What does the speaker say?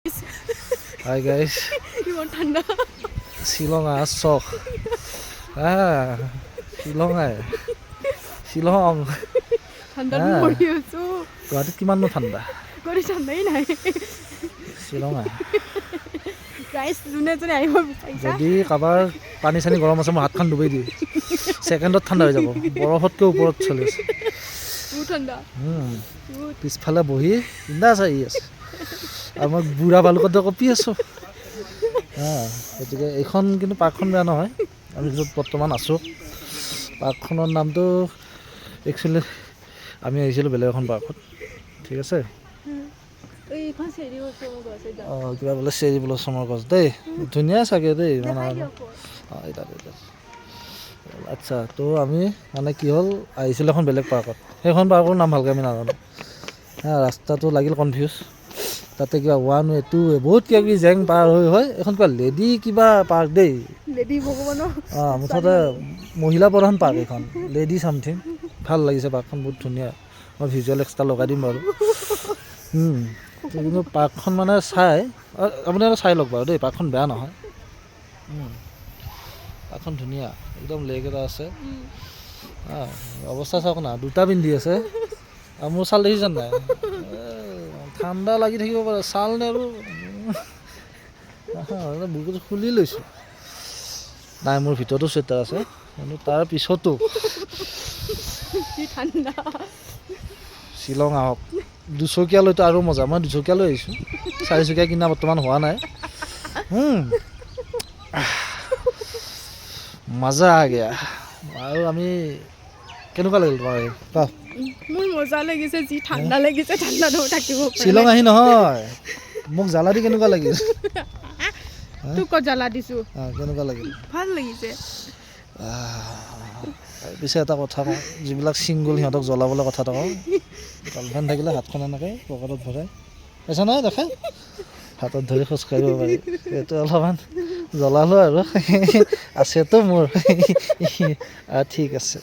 Hi guys. 이번 ঠান্ডা Shillong sok. Shillong Shillong. ঠান্ডাৰ মৰি আছো গুৱাহাটীত কিমাননো ঠাণ্ডা কৰি ঠান্ডাই নাই শ্বিলং গাইস যোনে যোনে আহিব বিচাৰিছা যদি কাৰোবাৰ পানী চানী গৰম আছে মই হাতখন ডুবাই দিওঁ ছেকেণ্ডত ঠাণ্ডা হৈ যাব বৰফতকৈ ওপৰত চলি আছে বহুত ঠান্ডা পিছফালে বহি বিন্দাছ আহি আছে আৰু মই বুঢ়া বালুকত কঁপি আছোঁ গতিকে এইখন কিন্তু পাৰ্কখন বেয়া নহয় আমি য'ত বৰ্তমান আছোঁ পাৰ্কখনৰ নামটো একচুৱেলি আমি আহিছিলোঁ বেলেগ এখন পাৰ্কত ঠিক আছে কিবা বোলে চেৰি ব্লছমৰ গছ দেই ধুনীয়া চাগে দেই মানে আচ্ছা তো আমি মানে কি হ'ল আহিছিলোঁ এখন বেলেগ পাৰ্কত সেইখন পাৰ্কৰ নাম ভালকৈ আমি নাজানো ৰাস্তাটো লাগিল কনফিউজ তাতে কিবা 1 ৱে 2 ৱে বহুত কিবা কিবি জেং পাৰ হৈ এখন কিবা লেডি কিবা পাৰ্ক দেই লেডি ভগৱানৰ মুঠতে মহিলা প্ৰধান পাৰ্ক এইখন লেডি চামথিং ভাল লাগিছে পাৰ্কখন বহুত ধুনীয়া মই ভিজুৱেল এক্সট্ৰা লগাই দিম বাৰু কিন্তু পাৰ্কখন মানে চাই আপুনি আৰু চাই লওক বাৰু দেই পাৰ্কখন বেয়া নহয় পাৰ্কখন ধুনীয়া একদম লেক এটা আছে অৱস্থা চাওক না দুটা পিন্ধি আছে আৰু মোৰ ছাল দেখিছে নাই ঠাণ্ডা লাগি থাকিব পাৰে ছাল নে আৰু বুকুটো খুলি লৈছোঁ নাই মোৰ ভিতৰতো চুৱেটাৰ আছে কিন্তু তাৰ পিছতো ঠান্ডা শ্বিলং আহক দুচকীয়ালৈতো আৰু মজা মই দুচকীয়ালৈ আহিছোঁ চাৰিচকীয়া কিনা বৰ্তমান হোৱা নাই মজা গেয়া আৰু আমি কেনেকুৱা লাগিল তোমাৰ মোৰ মজা লাগিছে যি ঠান্ডা লাগিছে ঠান্ডা ধৰি থাকিব শ্বিলং আহি নহয় মোক জ্বালা দি কেনেকুৱা লাগিল তোক ক'ত জ্বালা দিছোঁ কেনেকুৱা লাগিল ভাল লাগিছে পিছে এটা কথা কওঁ যিবিলাক ছিংগল সিহঁতক জ্বলাবলৈ কথা এটা কওঁ গাৰ্লফ্ৰেণ্ড থাকিলে হাতখন এনেকৈ পকেটত ভৰাই পাইছা নহয় দেখা হাতত ধৰি খোজকাঢ়িব পাৰি সেইটো অলপমান জ্বলালোঁ আৰু আছেতো মোৰ ঠিক আছে